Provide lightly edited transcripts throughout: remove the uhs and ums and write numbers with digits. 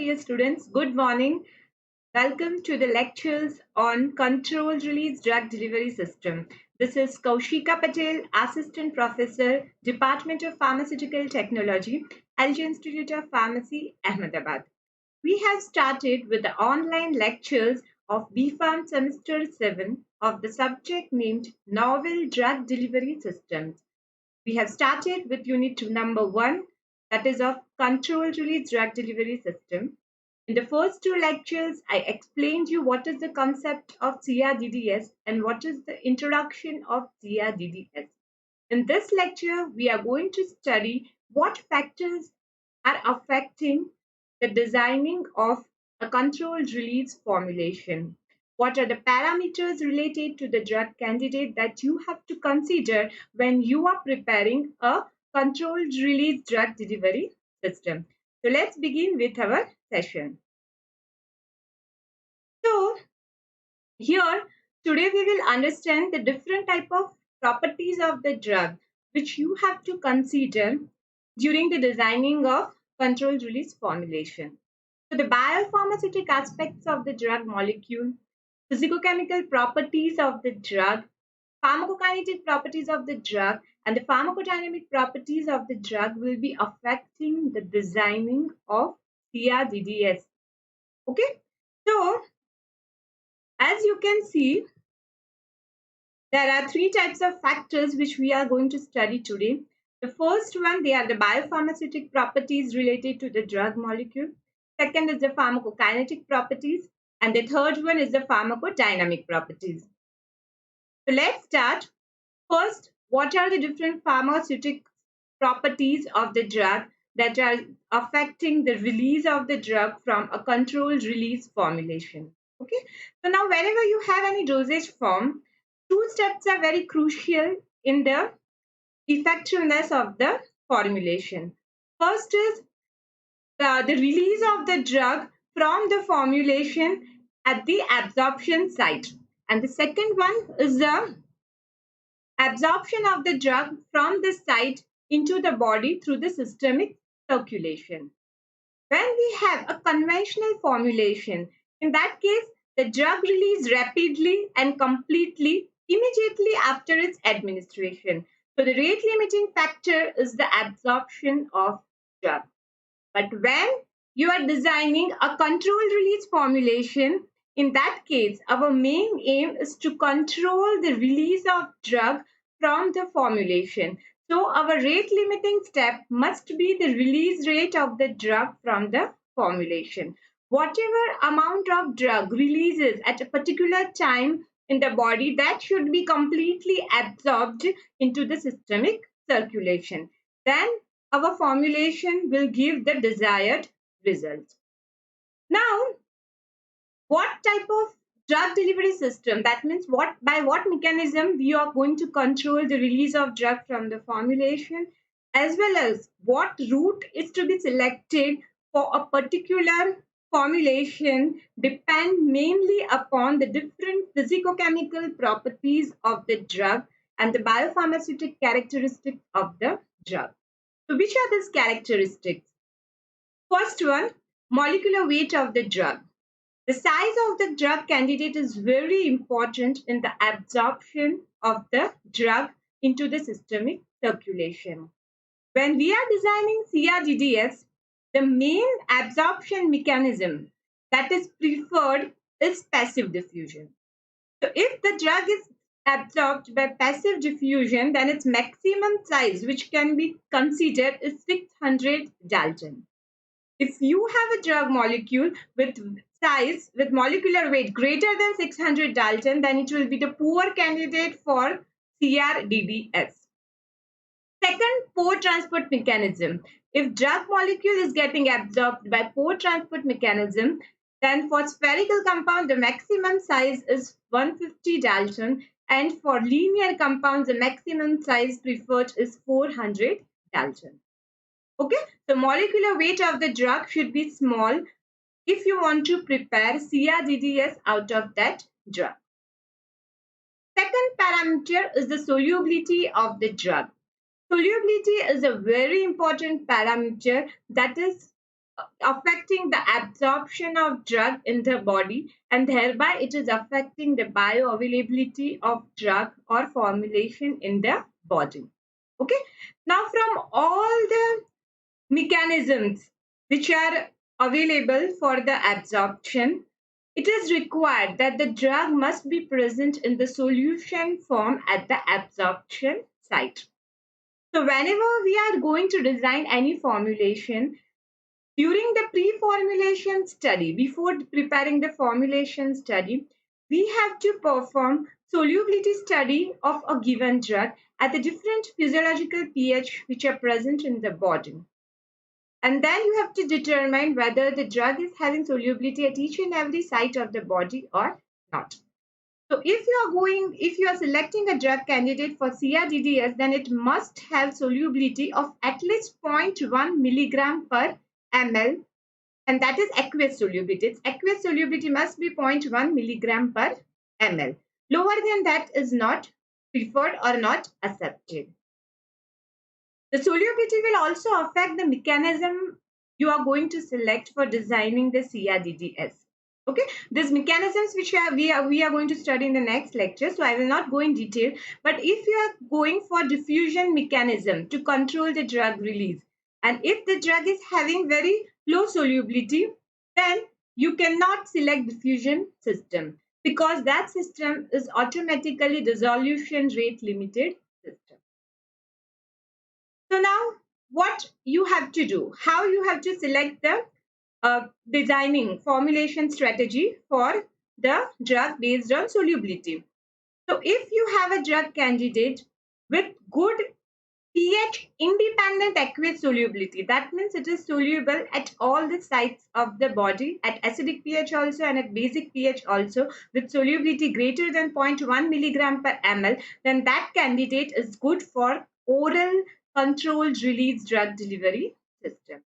dear students. Good morning. Welcome to the lectures on Controlled Release Drug Delivery System. This is Kaushika Patel, Assistant Professor, Department of Pharmaceutical Technology, LG Institute of Pharmacy, Ahmedabad. We have started with the online lectures of B.Pharm Semester 7 of the subject named Novel Drug Delivery Systems. We have started with unit number 1, that is of Controlled Release Drug Delivery System. In the first two lectures, I explained you what is the concept of CRDDS and what is the introduction of CRDDS. In this lecture, we are going to study what factors are affecting the designing of a controlled release formulation. What are the parameters related to the drug candidate that you have to consider when you are preparing a controlled release drug delivery system? So let's begin with our session. So here today we will understand the different type of properties of the drug which you have to consider during the designing of controlled release formulation. So the biopharmaceutic aspects of the drug molecule, physicochemical properties of the drug, pharmacokinetic properties of the drug, and the pharmacodynamic properties of the drug will be affecting the designing of CRDDS. Okay, so as you can see, there are three types of factors which we are going to study today. The first one, they are the biopharmaceutic properties related to the drug molecule. Second is the pharmacokinetic properties. And the third one is the pharmacodynamic properties. So let's start. First, what are the different pharmaceutic properties of the drug that are affecting the release of the drug from a controlled release formulation? Okay. So now whenever you have any dosage form, two steps are very crucial in the effectiveness of the formulation. First is the release of the drug from the formulation at the absorption site. And the second one is the absorption of the drug from the site into the body through the systemic circulation. When we have a conventional formulation, in that case, the drug release rapidly and completely immediately after its administration. So the rate limiting factor is the absorption of drug. But when you are designing a controlled release formulation, in that case, our main aim is to control the release of drug from the formulation. So our rate limiting step must be the release rate of the drug from the formulation. Whatever amount of drug releases at a particular time in the body, that should be completely absorbed into the systemic circulation. Then our formulation will give the desired result. Now, what type of drug delivery system, that means by what mechanism we are going to control the release of drug from the formulation, as well as what route is to be selected for a particular formulation, depend mainly upon the different physicochemical properties of the drug and the biopharmaceutic characteristics of the drug. So which are these characteristics? First one, molecular weight of the drug. The size of the drug candidate is very important in the absorption of the drug into the systemic circulation. When we are designing CRDDS, the main absorption mechanism that is preferred is passive diffusion. So if the drug is absorbed by passive diffusion, then its maximum size, which can be considered, is 600 Dalton. If you have a drug molecule with size, with molecular weight greater than 600 Dalton, then it will be the poor candidate for CRDDS. Second, pore transport mechanism. If drug molecule is getting absorbed by pore transport mechanism, then for spherical compound, the maximum size is 150 Dalton, and for linear compounds, the maximum size preferred is 400 Dalton. Okay, so molecular weight of the drug should be small if you want to prepare CRDDS out of that drug. Second parameter is the solubility of the drug. Solubility is a very important parameter that is affecting the absorption of drug in the body, and thereby it is affecting the bioavailability of drug or formulation in the body. Okay, now from all the mechanisms which are available for the absorption, it is required that the drug must be present in the solution form at the absorption site. So whenever we are going to design any formulation, during the pre-formulation study, before preparing the formulation study, we have to perform solubility study of a given drug at the different physiological pH which are present in the body. And then you have to determine whether the drug is having solubility at each and every site of the body or not. So if you are selecting a drug candidate for CRDDS, then it must have solubility of at least 0.1 milligram per ml, and that is aqueous solubility. Its aqueous solubility must be 0.1 milligram per ml. Lower than that is not preferred or not accepted. The solubility will also affect the mechanism you are going to select for designing the CRDDS. Okay, these mechanisms which we are going to study in the next lecture, so I will not go in detail. But if you are going for diffusion mechanism to control the drug release, and if the drug is having very low solubility, then you cannot select diffusion system, because that system is automatically dissolution rate limited system. So now what you have to do, how you have to select the designing formulation strategy for the drug based on solubility. So if you have a drug candidate with good pH independent aqueous solubility, that means it is soluble at all the sites of the body, at acidic pH also and at basic pH also, with solubility greater than 0.1 milligram per ml, then that candidate is good for oral controlled release drug delivery system.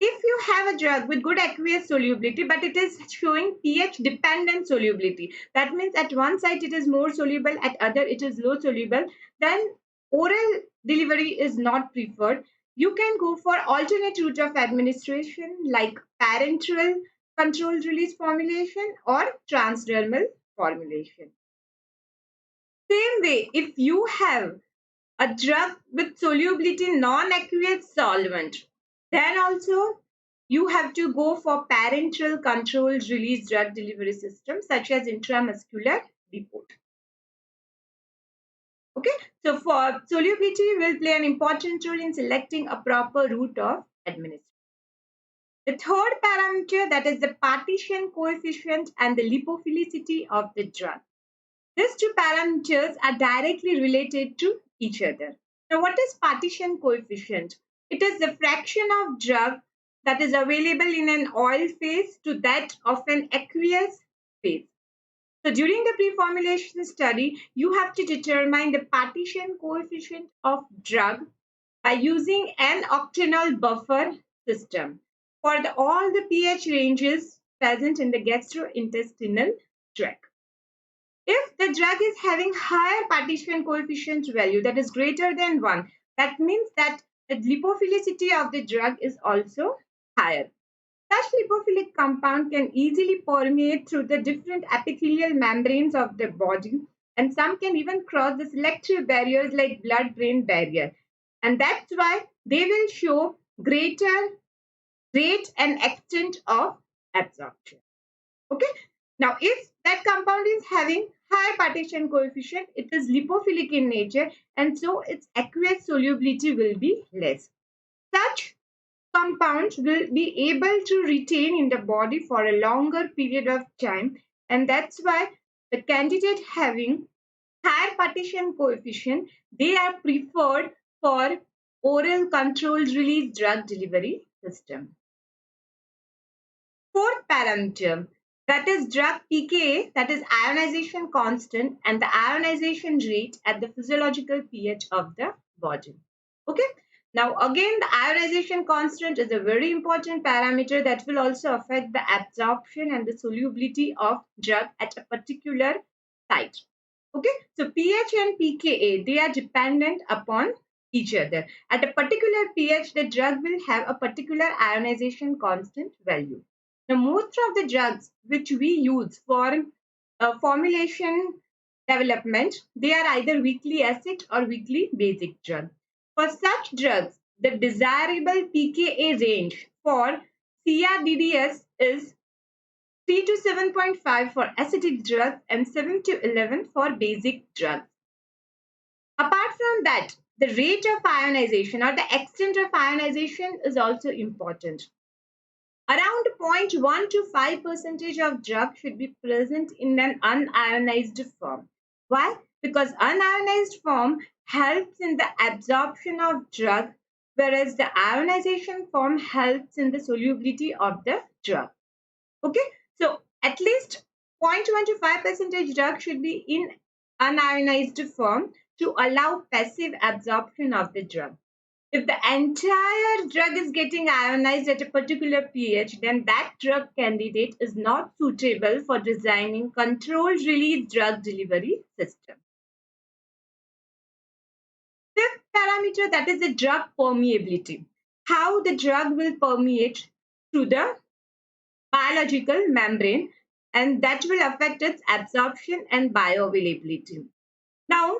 If you have a drug with good aqueous solubility, but it is showing pH dependent solubility, that means at one site it is more soluble, at other it is low soluble, then oral delivery is not preferred. You can go for alternate route of administration like parenteral controlled release formulation or transdermal formulation. Same way, if you have a drug with solubility non-aqueous solvent, then also you have to go for parenteral controlled release drug delivery system such as intramuscular depot. Okay, so for solubility will play an important role in selecting a proper route of administration. The third parameter, that is the partition coefficient and the lipophilicity of the drug. These two parameters are directly related to each other. Now, what is partition coefficient? It is the fraction of drug that is available in an oil phase to that of an aqueous phase. So, during the pre-formulation study, you have to determine the partition coefficient of drug by using an octanol buffer system for all the pH ranges present in the gastrointestinal tract. If the drug is having higher partition coefficient value, that is greater than 1, that means that the lipophilicity of the drug is also higher. Such lipophilic compound can easily permeate through the different epithelial membranes of the body, and some can even cross the selective barriers like blood-brain barrier. And that's why they will show greater rate and extent of absorption. Okay. Now, if that compound is having high partition coefficient, it is lipophilic in nature, and so its aqueous solubility will be less. Such compounds will be able to retain in the body for a longer period of time, and that's why the candidate having higher partition coefficient, they are preferred for oral controlled release drug delivery system. Fourth parameter, that is drug pKa, that is ionization constant and the ionization rate at the physiological pH of the body. Okay. Now again, the ionization constant is a very important parameter that will also affect the absorption and the solubility of drug at a particular site. Okay. So pH and pKa, they are dependent upon each other. At a particular pH, the drug will have a particular ionization constant value. Now, most of the drugs which we use for formulation development, they are either weakly acid or weakly basic drug. For such drugs, the desirable pKa range for CRDDS is 3 to 7.5 for acidic drugs and 7 to 11 for basic drugs. Apart from that, the rate of ionization or the extent of ionization is also important. Around 0.1 to 5% of drug should be present in an unionized form. Why? Because unionized form helps in the absorption of drug, whereas the ionization form helps in the solubility of the drug. Okay, so at least 0.1 to 5% drug should be in unionized form to allow passive absorption of the drug. If the entire drug is getting ionized at a particular pH, then that drug candidate is not suitable for designing controlled release drug delivery system. Fifth parameter, that is the drug permeability. How the drug will permeate through the biological membrane, and that will affect its absorption and bioavailability. Now,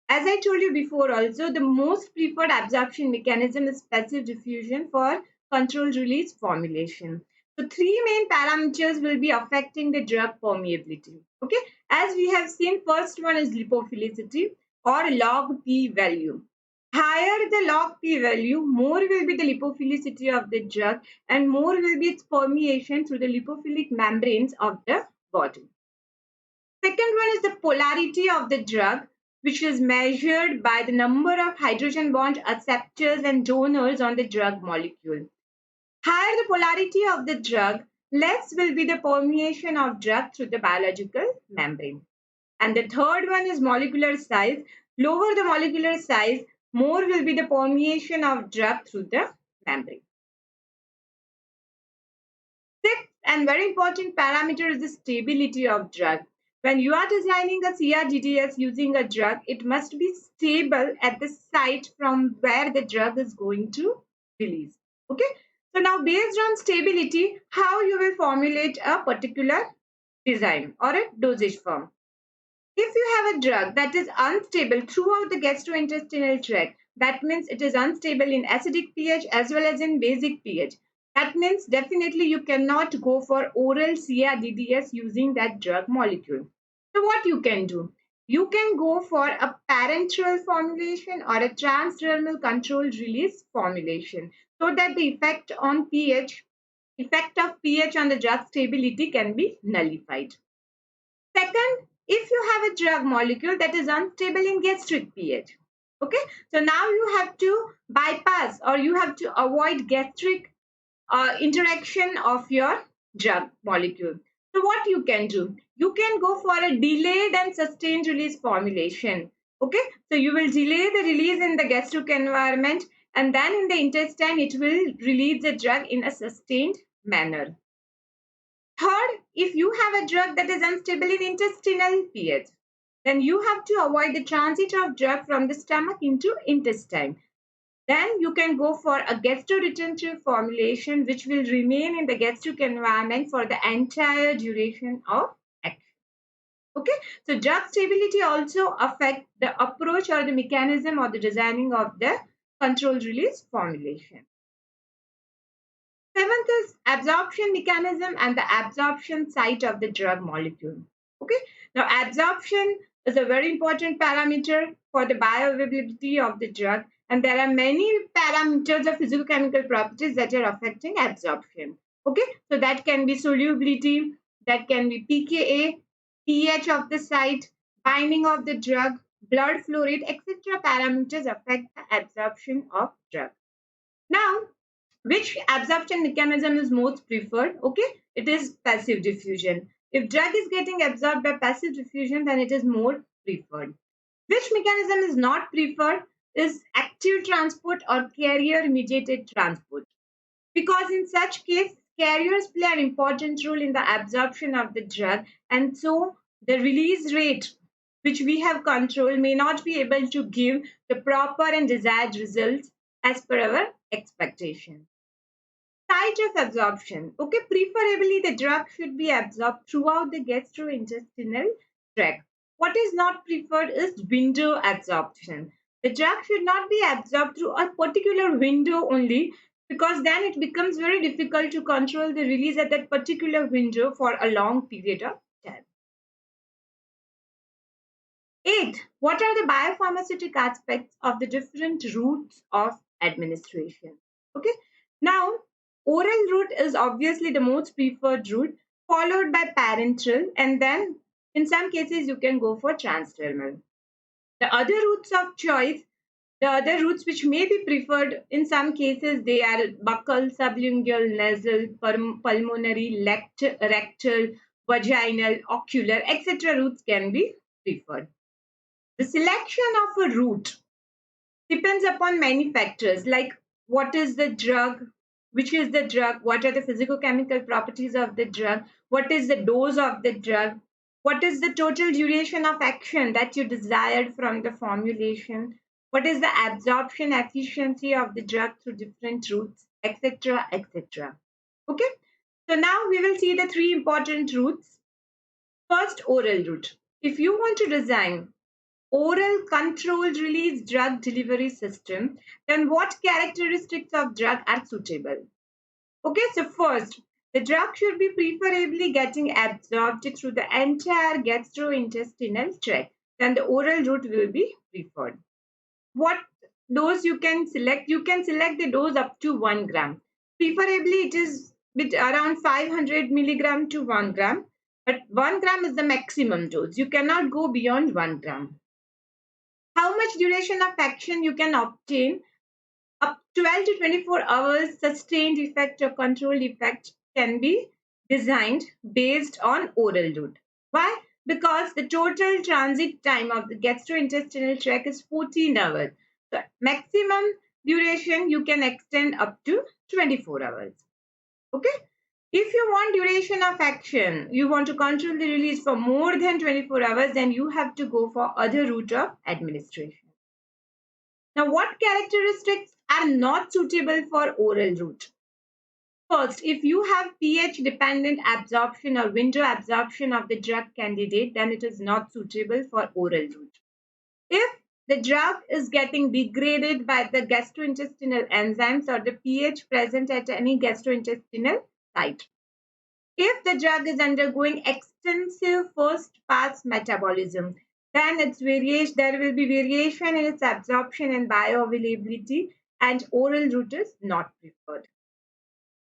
as I told you before also, the most preferred absorption mechanism is passive diffusion for controlled release formulation. So three main parameters will be affecting the drug permeability. Okay, as we have seen, first one is lipophilicity or log P value. Higher the log P value, more will be the lipophilicity of the drug and more will be its permeation through the lipophilic membranes of the body. Second one is the polarity of the drug, which is measured by the number of hydrogen bond acceptors and donors on the drug molecule. Higher the polarity of the drug, less will be the permeation of drug through the biological membrane. And the third one is molecular size. Lower the molecular size, more will be the permeation of drug through the membrane. Sixth and very important parameter is the stability of drug. When you are designing a CRDDS using a drug, it must be stable at the site from where the drug is going to release. Okay. So now based on stability, how you will formulate a particular design or a dosage form. If you have a drug that is unstable throughout the gastrointestinal tract, that means it is unstable in acidic pH as well as in basic pH. That means definitely you cannot go for oral CRDDS using that drug molecule. So what you can do? You can go for a parenteral formulation or a transdermal controlled release formulation so that the effect on pH, effect of pH on the drug stability can be nullified. Second, if you have a drug molecule that is unstable in gastric pH, okay, so now you have to bypass or you have to avoid gastric interaction of your drug molecule. So what you can do? You can go for a delayed and sustained release formulation. Okay, so you will delay the release in the gastric environment and then in the intestine it will release the drug in a sustained manner. Third, if you have a drug that is unstable in intestinal pH, then you have to avoid the transit of drug from the stomach into intestine. Then you can go for a gastroretentive formulation which will remain in the gastric environment for the entire duration of action. Okay, so drug stability also affects the approach or the mechanism or the designing of the controlled release formulation. Seventh is absorption mechanism and the absorption site of the drug molecule. Okay, now absorption is a very important parameter for the bioavailability of the drug, and there are many parameters of physicochemical properties that are affecting absorption. Okay, so that can be solubility, that can be pKa, pH of the site, binding of the drug, blood flow rate, etc. parameters affect the absorption of drug. Now, which absorption mechanism is most preferred? Okay, it is passive diffusion. If drug is getting absorbed by passive diffusion, then it is more preferred. Which mechanism is not preferred is active transport or carrier mediated transport. Because in such case, carriers play an important role in the absorption of the drug, and so the release rate which we have controlled may not be able to give the proper and desired results as per our expectation. Site of absorption. Okay, preferably the drug should be absorbed throughout the gastrointestinal tract. What is not preferred is window absorption. The drug should not be absorbed through a particular window only, because then it becomes very difficult to control the release at that particular window for a long period of time. 8. What are the biopharmaceutic aspects of the different routes of administration? Okay. Now, oral route is obviously the most preferred route, followed by parenteral, and then in some cases you can go for transdermal. The other routes of choice, the other routes which may be preferred in some cases, they are buccal, sublingual, nasal, pulmonary, rectal, vaginal, ocular, etc. routes can be preferred. The selection of a route depends upon many factors like what is the drug, which is the drug, what are the physicochemical properties of the drug, what is the dose of the drug, what is the total duration of action that you desired from the formulation, what is the absorption efficiency of the drug through different routes, etc. etc. Okay, so now we will see the three important routes. First, oral route. If you want to design oral controlled release drug delivery system, then what characteristics of drug are suitable? Okay, so first, the drug should be preferably getting absorbed through the entire gastrointestinal tract. Then the oral route will be preferred. What dose you can select? You can select the dose up to 1 gram. Preferably, it is around 500 milligram to 1 gram. But 1 gram is the maximum dose. You cannot go beyond 1 gram. How much duration of action you can obtain? Up 12 to 24 hours sustained effect or controlled effect can be designed based on oral route. Why? Because the total transit time of the gastrointestinal tract is 14 hours. So maximum duration you can extend up to 24 hours. Okay? If you want duration of action, you want to control the release for more than 24 hours, then you have to go for other route of administration. Now, what characteristics are not suitable for oral route? First, if you have pH dependent absorption or window absorption of the drug candidate, then it is not suitable for oral route. If the drug is getting degraded by the gastrointestinal enzymes or the pH present at any gastrointestinal site. If the drug is undergoing extensive first pass metabolism, then there will be variation in its absorption and bioavailability, and oral route is not preferred.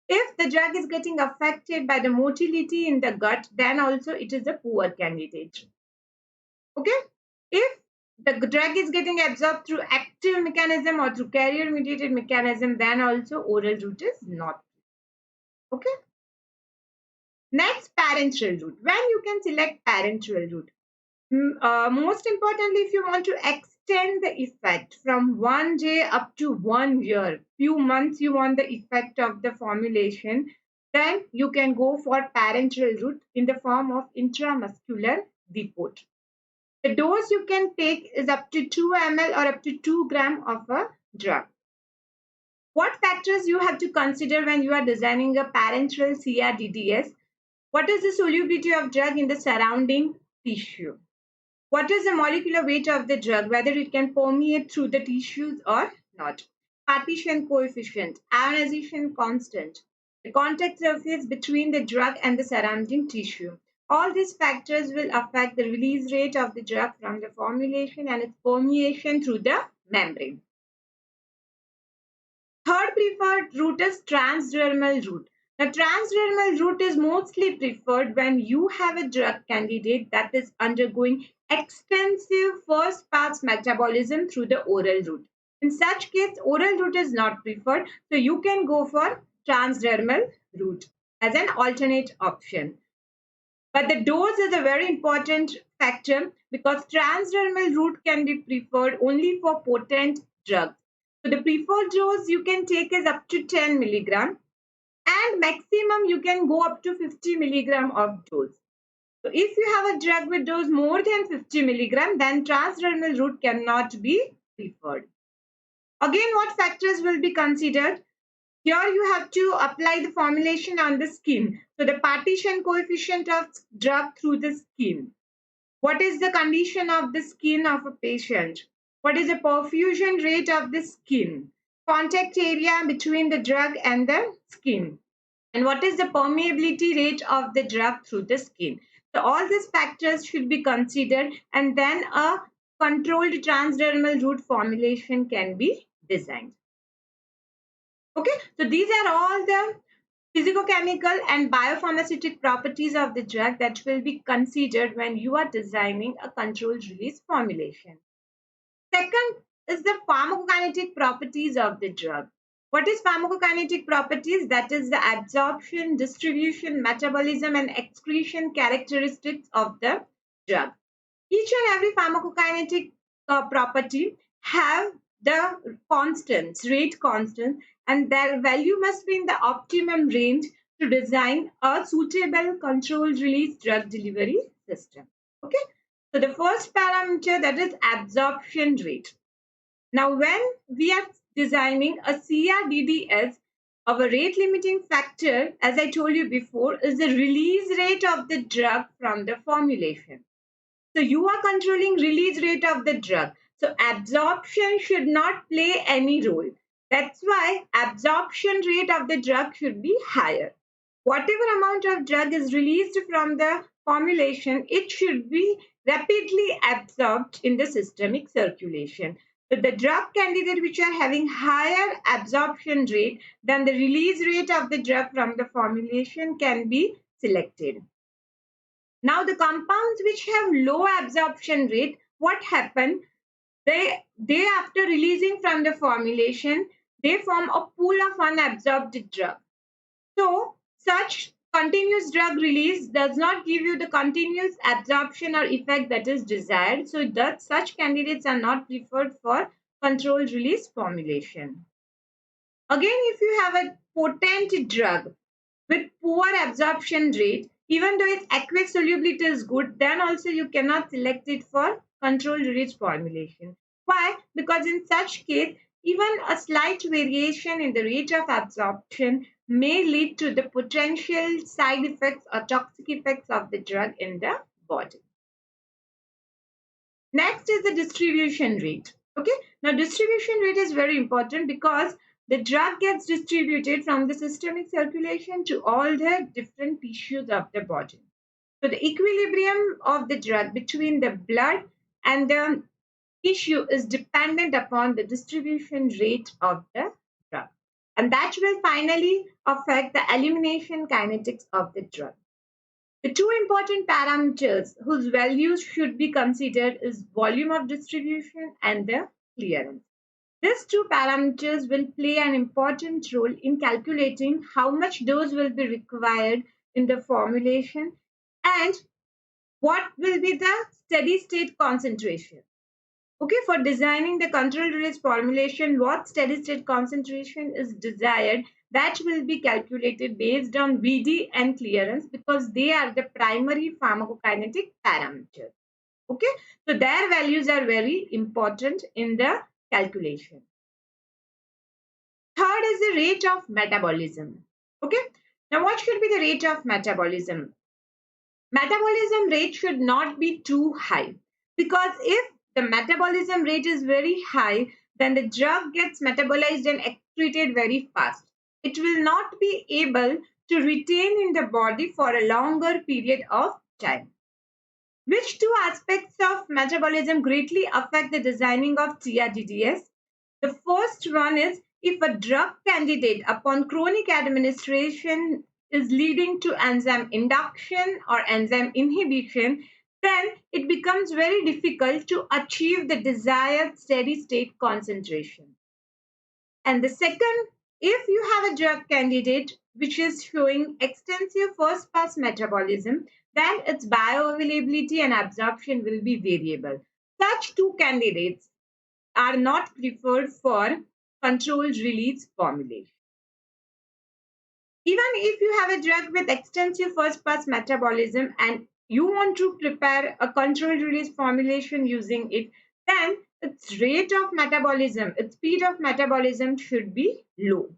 If the drug is getting affected by the motility in the gut, then also it is a poor candidate. Okay? If the drug is getting absorbed through active mechanism or through carrier mediated mechanism, then also oral route is not. Okay? Next, parenteral route. When you can select parenteral route? Most importantly, if you want to extend the effect from 1 day up to 1 year, few months you want the effect of the formulation, then you can go for parenteral route in the form of intramuscular depot. The dose you can take is up to 2 ml or up to 2 gram of a drug. What factors you have to consider when you are designing a parenteral CRDDS? What is the solubility of drug in the surrounding tissue? What is the molecular weight of the drug, whether it can permeate through the tissues or not? Partition coefficient, ionization constant, the contact surface between the drug and the surrounding tissue. All these factors will affect the release rate of the drug from the formulation and its permeation through the membrane. Third preferred route is transdermal route. The transdermal route is mostly preferred when you have a drug candidate that is undergoing extensive first pass metabolism through the oral route. In such case, oral route is not preferred, so you can go for transdermal route as an alternate option. But the dose is a very important factor because transdermal route can be preferred only for potent drugs. So the preferred dose you can take is up to 10 milligram, and maximum you can go up to 50 milligram of dose. So if you have a drug with dose more than 50 milligram, then transdermal route cannot be preferred. Again, what factors will be considered? Here you have to apply the formulation on the skin. So the partition coefficient of drug through the skin. What is the condition of the skin of a patient? What is the perfusion rate of the skin? Contact area between the drug and the skin. And what is the permeability rate of the drug through the skin? So all these factors should be considered, and then a controlled transdermal route formulation can be designed. Okay, so these are all the physicochemical and biopharmaceutic properties of the drug that will be considered when you are designing a controlled release formulation. Second is the pharmacokinetic properties of the drug. What is pharmacokinetic properties? That is the absorption, distribution, metabolism, and excretion characteristics of the drug. Each and every pharmacokinetic property have the constants, rate constants, and their value must be in the optimum range to design a suitable controlled release drug delivery system. Okay, so the first parameter, that is absorption rate. Now, when we are designing a CRDDS, our rate limiting factor, as I told you before, is the release rate of the drug from the formulation. So you are controlling release rate of the drug. So absorption should not play any role. That's why absorption rate of the drug should be higher. Whatever amount of drug is released from the formulation, it should be rapidly absorbed in the systemic circulation. So the drug candidate which are having higher absorption rate than the release rate of the drug from the formulation can be selected. Now the compounds which have low absorption rate, what happen? They after releasing from the formulation, they form a pool of unabsorbed drug. So such continuous drug release does not give you the continuous absorption or effect that is desired. So that such candidates are not preferred for controlled release formulation. Again, if you have a potent drug with poor absorption rate, even though its aqueous solubility is good, then also you cannot select it for controlled release formulation. Why? Because in such case, even a slight variation in the rate of absorption may lead to the potential side effects or toxic effects of the drug in the body. Next is the distribution rate. Okay, now distribution rate is very important because the drug gets distributed from the systemic circulation to all the different tissues of the body. So the equilibrium of the drug between the blood and the tissue is dependent upon the distribution rate of the drug. And that will finally affect the elimination kinetics of the drug. The two important parameters whose values should be considered is volume of distribution and the clearance. These two parameters will play an important role in calculating how much dose will be required in the formulation and what will be the steady state concentration. Okay, for designing the controlled release formulation, what steady state concentration is desired, that will be calculated based on VD and clearance because they are the primary pharmacokinetic parameters. Okay, so their values are very important in the calculation. Third is the rate of metabolism. Okay, now what should be the rate of metabolism? Metabolism rate should not be too high because if the metabolism rate is very high, then the drug gets metabolized and excreted very fast. It will not be able to retain in the body for a longer period of time. Which two aspects of metabolism greatly affect the designing of TRDDS? The first one is if a drug candidate upon chronic administration is leading to enzyme induction or enzyme inhibition, then it becomes very difficult to achieve the desired steady state concentration. And the second, if you have a drug candidate which is showing extensive first pass metabolism, then its bioavailability and absorption will be variable. Such two candidates are not preferred for controlled release formulation. Even if you have a drug with extensive first pass metabolism and you want to prepare a controlled release formulation using it, then its rate of metabolism, its speed of metabolism should be low.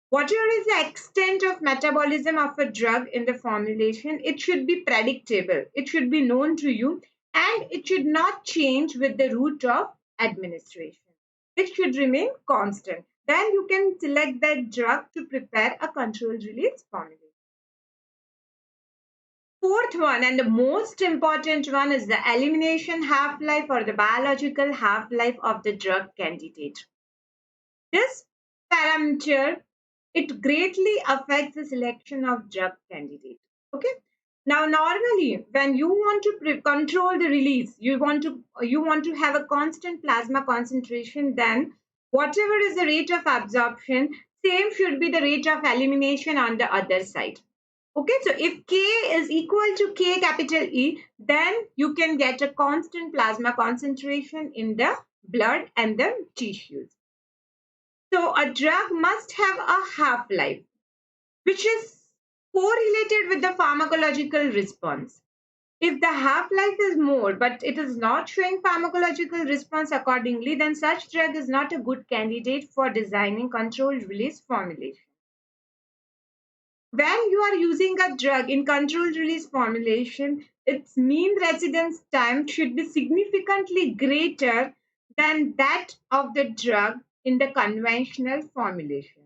Whatever is the extent of metabolism of a drug in the formulation, it should be predictable. It should be known to you, and it should not change with the route of administration. It should remain constant. Then you can select that drug to prepare a controlled release formulation. Fourth one, and the most important one, is the elimination half-life or the biological half-life of the drug candidate. This parameter, it greatly affects the selection of drug candidate. Okay. Now, normally, when you want to control the release, you want to have a constant plasma concentration. Then, whatever is the rate of absorption, same should be the rate of elimination on the other side. Okay, so if K is equal to K capital E, then you can get a constant plasma concentration in the blood and the tissues. So a drug must have a half-life, which is correlated with the pharmacological response. If the half-life is more, but it is not showing pharmacological response accordingly, then such drug is not a good candidate for designing controlled release formulation. When you are using a drug in controlled release formulation, its mean residence time should be significantly greater than that of the drug in the conventional formulation.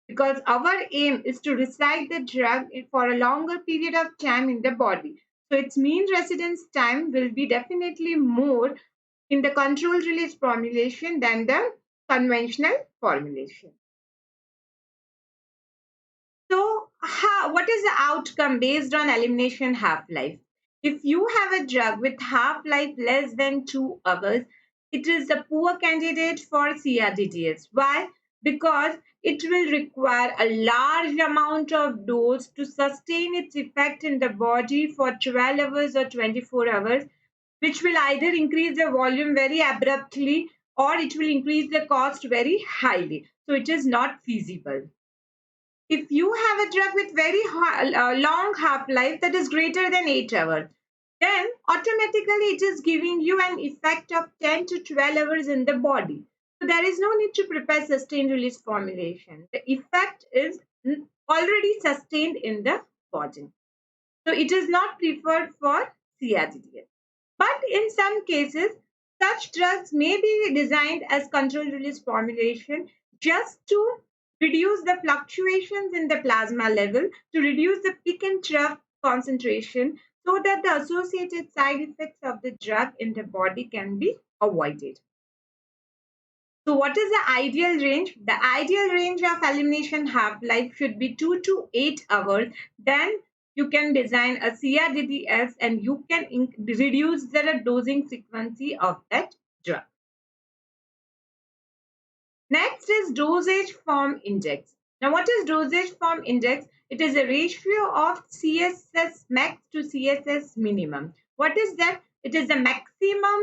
Because our aim is to reside the drug for a longer period of time in the body. So its mean residence time will be definitely more in the controlled release formulation than the conventional formulation. So, what is the outcome based on elimination half-life? If you have a drug with half-life less than 2 hours, it is a poor candidate for CRDDS. Why? Because it will require a large amount of dose to sustain its effect in the body for 12 hours or 24 hours, which will either increase the volume very abruptly or it will increase the cost very highly. So, it is not feasible. If you have a drug with very long half-life that is greater than 8 hours, then automatically it is giving you an effect of 10 to 12 hours in the body. So there is no need to prepare sustained release formulation. The effect is already sustained in the body. So it is not preferred for CRDDS. But in some cases, such drugs may be designed as controlled release formulation just to reduce the fluctuations in the plasma level, to reduce the peak and trough concentration, so that the associated side effects of the drug in the body can be avoided. So what is the ideal range? The ideal range of elimination half-life should be 2 to 8 hours. Then you can design a CRDDS and you can reduce the dosing frequency of that drug. Next is dosage form index. Now what is dosage form index? It is a ratio of CSS max to CSS minimum. What is that? It is the maximum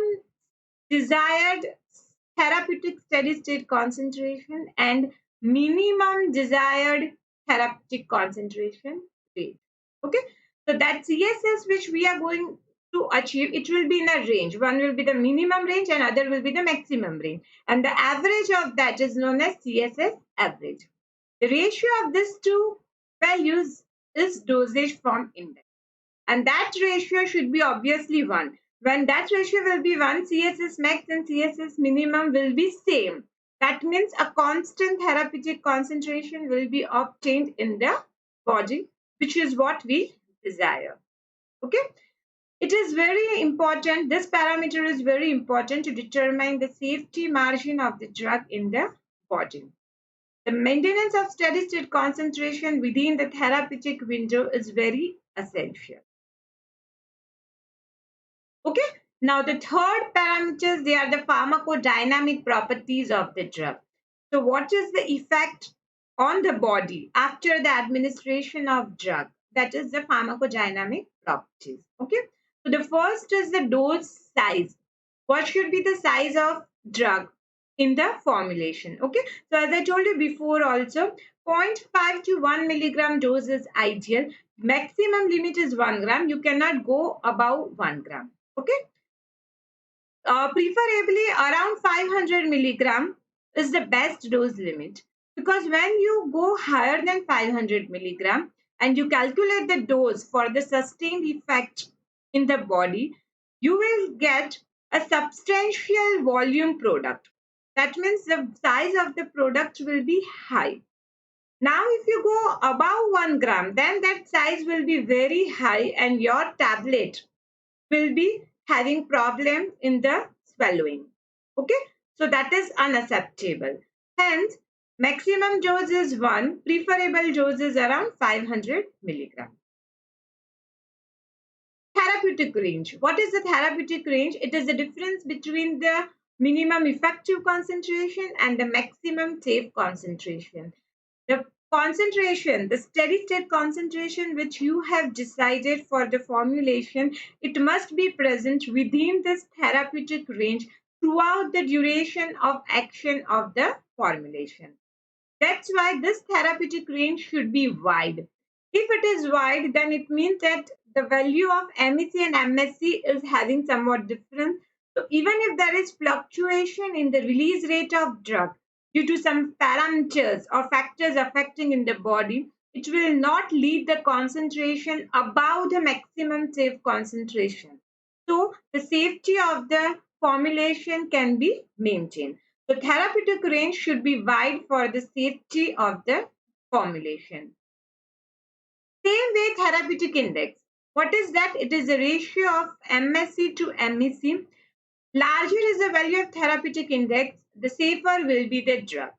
desired therapeutic steady state concentration and minimum desired therapeutic concentration rate. Okay, so that CSS which we are going to achieve, it will be in a range. One will be the minimum range and other will be the maximum range. And the average of that is known as CSS average. The ratio of these two values is dosage form index. And that ratio should be obviously 1. When that ratio will be 1, CSS max and CSS minimum will be same. That means a constant therapeutic concentration will be obtained in the body, which is what we desire. Okay. It is very important, this parameter is very important to determine the safety margin of the drug in the body. The maintenance of steady state concentration within the therapeutic window is very essential. Okay, now the third parameters, they are the pharmacodynamic properties of the drug. So what is the effect on the body after the administration of drug? That is the pharmacodynamic properties. Okay, so the first is the dose size. What should be the size of drug in the formulation? Okay, so as I told you before also, 0.5 to 1 milligram dose is ideal. Maximum limit is 1 gram. You cannot go above 1 gram. Okay. Preferably around 500 milligram is the best dose limit, because when you go higher than 500 milligram and you calculate the dose for the sustained effect in the body, you will get a substantial volume product. That means the size of the product will be high. Now, if you go above 1 gram, then that size will be very high and your tablet will be having problem in the swallowing. Okay, so that is unacceptable. Hence, maximum dose is 1, preferable dose is around 500 milligram. Therapeutic range. What is the therapeutic range? It is the difference between the minimum effective concentration and the maximum safe concentration. The concentration, the steady state concentration which you have decided for the formulation, it must be present within this therapeutic range throughout the duration of action of the formulation. That's why this therapeutic range should be wide. If it is wide, then it means that the value of MEC and MSC is having somewhat different. So even if there is fluctuation in the release rate of drug due to some parameters or factors affecting in the body, it will not lead the concentration above the maximum safe concentration. So the safety of the formulation can be maintained. The therapeutic range should be wide for the safety of the formulation. Same way, therapeutic index. What is that? It is the ratio of MSC to MEC. Larger is the value of therapeutic index, the safer will be the drug.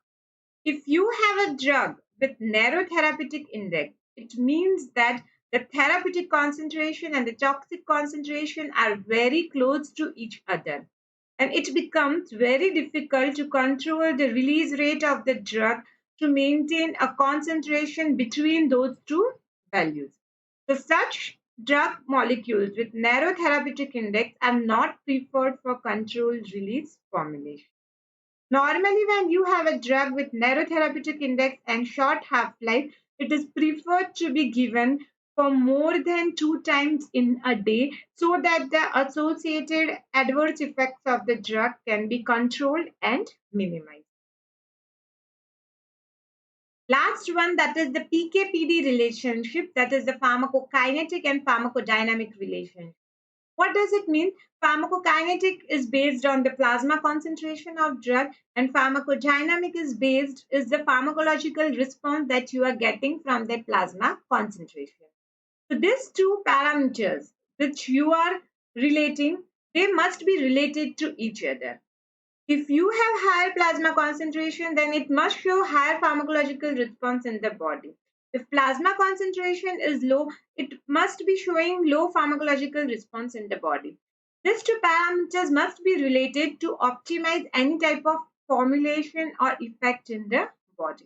If you have a drug with narrow therapeutic index, it means that the therapeutic concentration and the toxic concentration are very close to each other. And it becomes very difficult to control the release rate of the drug to maintain a concentration between those two values. So such drug molecules with narrow therapeutic index are not preferred for controlled release formulation. Normally, when you have a drug with narrow therapeutic index and short half-life, it is preferred to be given for more than 2 times in a day so that the associated adverse effects of the drug can be controlled and minimized. Last one, that is the PK-PD relationship, that is the pharmacokinetic and pharmacodynamic relationship. What does it mean? Pharmacokinetic is based on the plasma concentration of drug, and pharmacodynamic is the pharmacological response that you are getting from that plasma concentration. So these two parameters which you are relating, they must be related to each other. If you have higher plasma concentration, then it must show higher pharmacological response in the body. If plasma concentration is low, it must be showing low pharmacological response in the body. These two parameters must be related to optimize any type of formulation or effect in the body.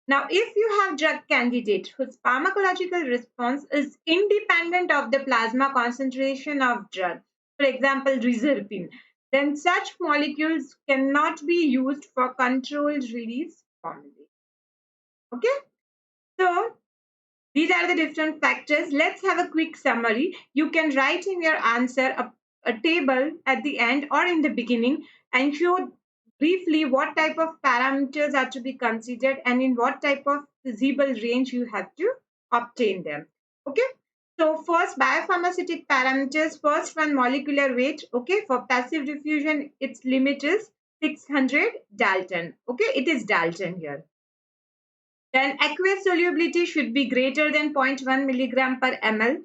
Now, if you have drug candidate whose pharmacological response is independent of the plasma concentration of drug, for example, reserpine, then such molecules cannot be used for controlled release formulation. Okay, so these are the different factors. Let's have a quick summary. You can write in your answer a table at the end or in the beginning and show briefly what type of parameters are to be considered and in what type of feasible range you have to obtain them. Okay. So first, biopharmaceutic parameters. First one, molecular weight. Okay. For passive diffusion, its limit is 600 Dalton. Okay. It is Dalton here. Then aqueous solubility should be greater than 0.1 milligram per ml.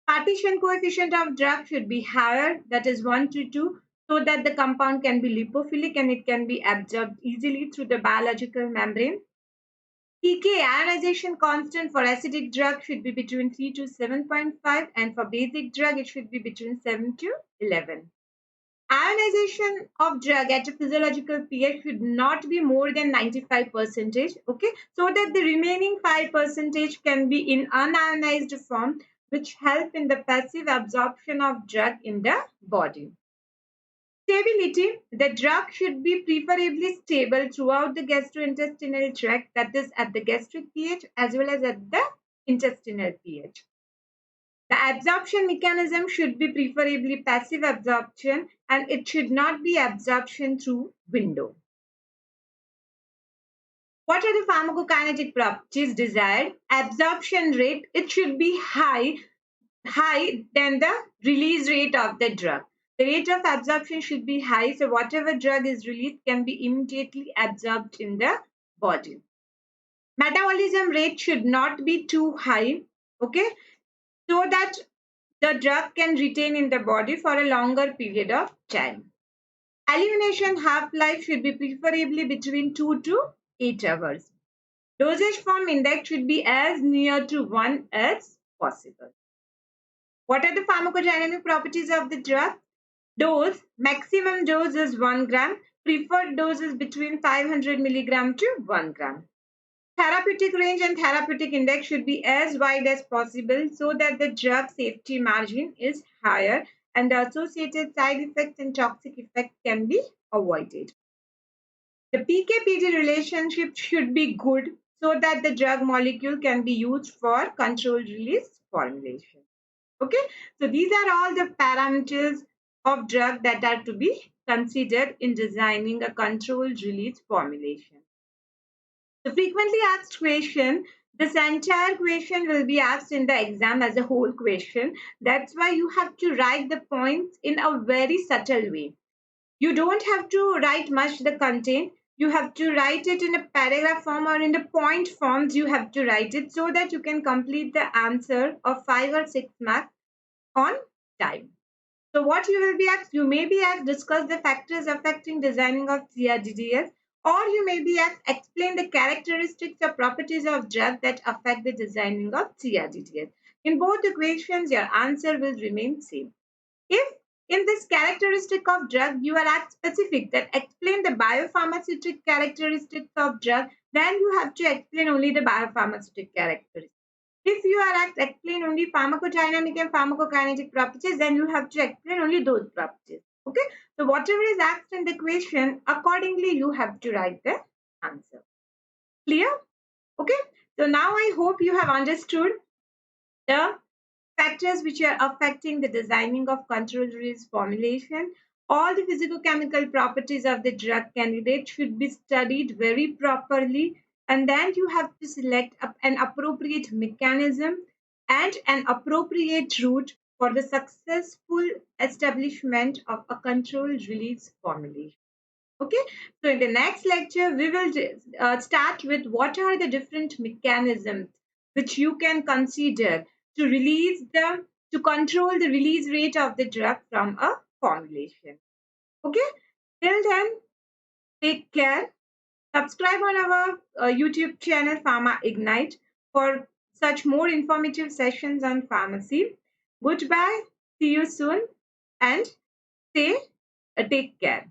Partition coefficient of drug should be higher, that is 1 to 2, so that the compound can be lipophilic and it can be absorbed easily through the biological membrane. pK ionization constant for acidic drug should be between 3 to 7.5, and for basic drug it should be between 7 to 11. Ionization of drug at a physiological pH should not be more than 95%, okay, so that the remaining 5% can be in unionized form, which help in the passive absorption of drug in the body. Stability. The drug should be preferably stable throughout the gastrointestinal tract, that is at the gastric pH as well as at the intestinal pH. The absorption mechanism should be preferably passive absorption, and it should not be absorption through window. What are the pharmacokinetic properties desired? Absorption rate, it should be high than the release rate of the drug. The rate of absorption should be high, so whatever drug is released can be immediately absorbed in the body. Metabolism rate should not be too high, okay, so that the drug can retain in the body for a longer period of time. Elimination half-life should be preferably between 2 to 8 hours. Dosage form index should be as near to 1 as possible. What are the pharmacodynamic properties of the drug? Dose, maximum dose is 1 gram. Preferred dose is between 500 milligram to 1 gram. Therapeutic range and therapeutic index should be as wide as possible so that the drug safety margin is higher and the associated side effects and toxic effects can be avoided. The PK-PD relationship should be good so that the drug molecule can be used for controlled release formulation. Okay, so these are all the parameters of drug that are to be considered in designing a controlled release formulation. The frequently asked question, this entire question will be asked in the exam as a whole question. That's why you have to write the points in a very subtle way. You don't have to write much the content. You have to write it in a paragraph form or in the point forms. You have to write it so that you can complete the answer of 5 or 6 marks on time. So what you will be asked, you may be asked discuss the factors affecting designing of CRDDS, or you may be asked explain the characteristics or properties of drug that affect the designing of CRDDS. In both equations, your answer will remain same. If in this characteristic of drug you are asked specific that explain the biopharmaceutic characteristics of drug, then you have to explain only the biopharmaceutic characteristics. If you are asked explain only pharmacodynamic and pharmacokinetic properties, then you have to explain only those properties. Okay, so whatever is asked in the question, accordingly you have to write the answer. Clear? Okay, so now I hope you have understood the factors which are affecting the designing of controlled release formulation. All the physicochemical properties of the drug candidate should be studied very properly, and then you have to select an appropriate mechanism and an appropriate route for the successful establishment of a controlled release formulation. Okay, so in the next lecture, we will start with what are the different mechanisms which you can consider to release to control the release rate of the drug from a formulation. Okay, till then, take care. Subscribe on our YouTube channel Pharma Ignite for such more informative sessions on pharmacy. Goodbye, see you soon, and take care.